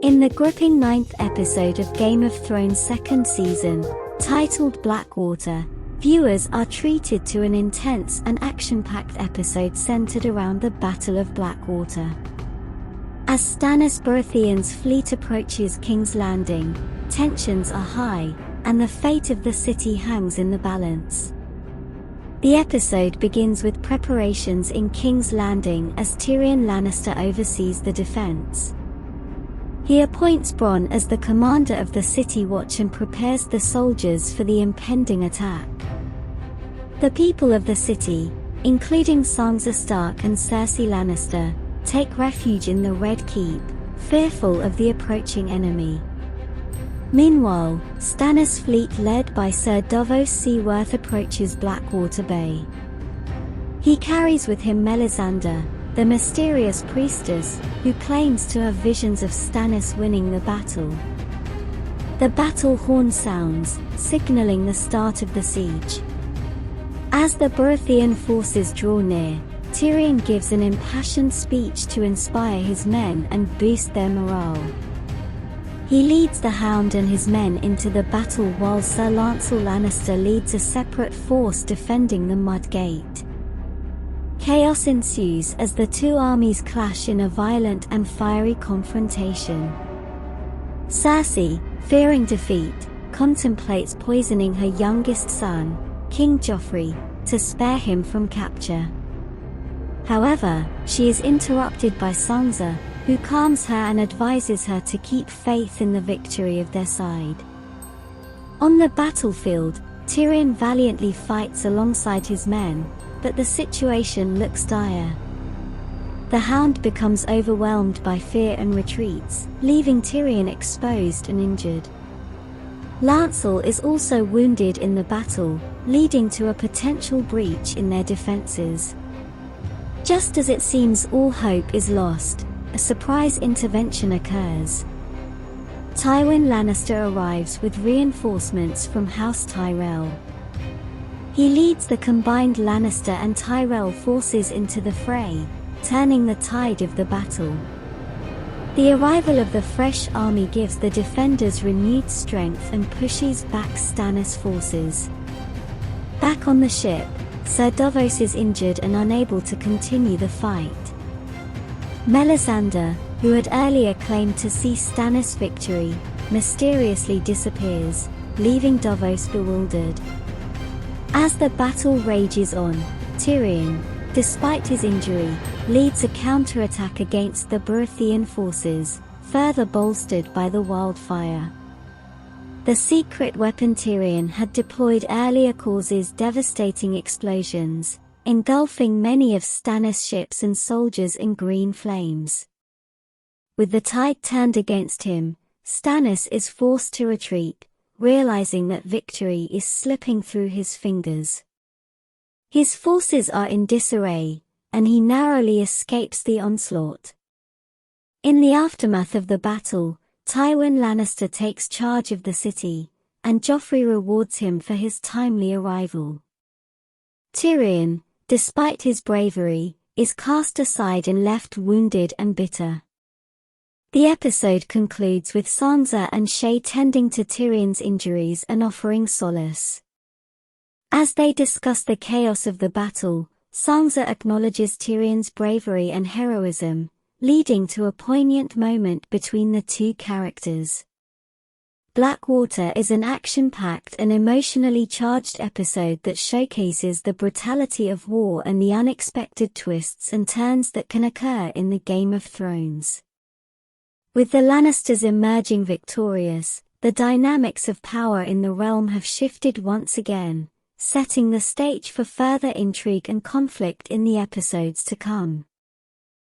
In the gripping 9th episode of Game of Thrones' second season, titled Blackwater, viewers are treated to an intense and action-packed episode centered around the Battle of Blackwater. As Stannis Baratheon's fleet approaches King's Landing, tensions are high, and the fate of the city hangs in the balance. The episode begins with preparations in King's Landing as Tyrion Lannister oversees the defense. He appoints Bronn as the commander of the City Watch and prepares the soldiers for the impending attack. The people of the city, including Sansa Stark and Cersei Lannister, take refuge in the Red Keep, fearful of the approaching enemy. Meanwhile, Stannis' fleet led by Sir Davos Seaworth approaches Blackwater Bay. He carries with him Melisandre, the mysterious priestess, who claims to have visions of Stannis winning the battle. The battle horn sounds, signaling the start of the siege. As the Baratheon forces draw near, Tyrion gives an impassioned speech to inspire his men and boost their morale. He leads the Hound and his men into the battle while Sir Lancel Lannister leads a separate force defending the Mud Gate. Chaos ensues as the two armies clash in a violent and fiery confrontation. Cersei, fearing defeat, contemplates poisoning her youngest son, King Joffrey, to spare him from capture. However, she is interrupted by Sansa, who calms her and advises her to keep faith in the victory of their side. On the battlefield, Tyrion valiantly fights alongside his men, but the situation looks dire. The Hound becomes overwhelmed by fear and retreats, leaving Tyrion exposed and injured. Lancel is also wounded in the battle, leading to a potential breach in their defenses. Just as it seems all hope is lost, a surprise intervention occurs. Tywin Lannister arrives with reinforcements from House Tyrell. He leads the combined Lannister and Tyrell forces into the fray, turning the tide of the battle. The arrival of the fresh army gives the defenders renewed strength and pushes back Stannis' forces. Back on the ship, Sir Davos is injured and unable to continue the fight. Melisandre, who had earlier claimed to see Stannis' victory, mysteriously disappears, leaving Davos bewildered. As the battle rages on, Tyrion, despite his injury, leads a counterattack against the Baratheon forces, further bolstered by the wildfire. The secret weapon Tyrion had deployed earlier causes devastating explosions, engulfing many of Stannis' ships and soldiers in green flames. With the tide turned against him, Stannis is forced to retreat, realizing that victory is slipping through his fingers. His forces are in disarray, and he narrowly escapes the onslaught. In the aftermath of the battle, Tywin Lannister takes charge of the city, and Joffrey rewards him for his timely arrival. Tyrion, despite his bravery, is cast aside and left wounded and bitter. The episode concludes with Sansa and Shae tending to Tyrion's injuries and offering solace. As they discuss the chaos of the battle, Sansa acknowledges Tyrion's bravery and heroism, leading to a poignant moment between the two characters. Blackwater is an action-packed and emotionally charged episode that showcases the brutality of war and the unexpected twists and turns that can occur in the Game of Thrones. With the Lannisters emerging victorious, the dynamics of power in the realm have shifted once again, setting the stage for further intrigue and conflict in the episodes to come.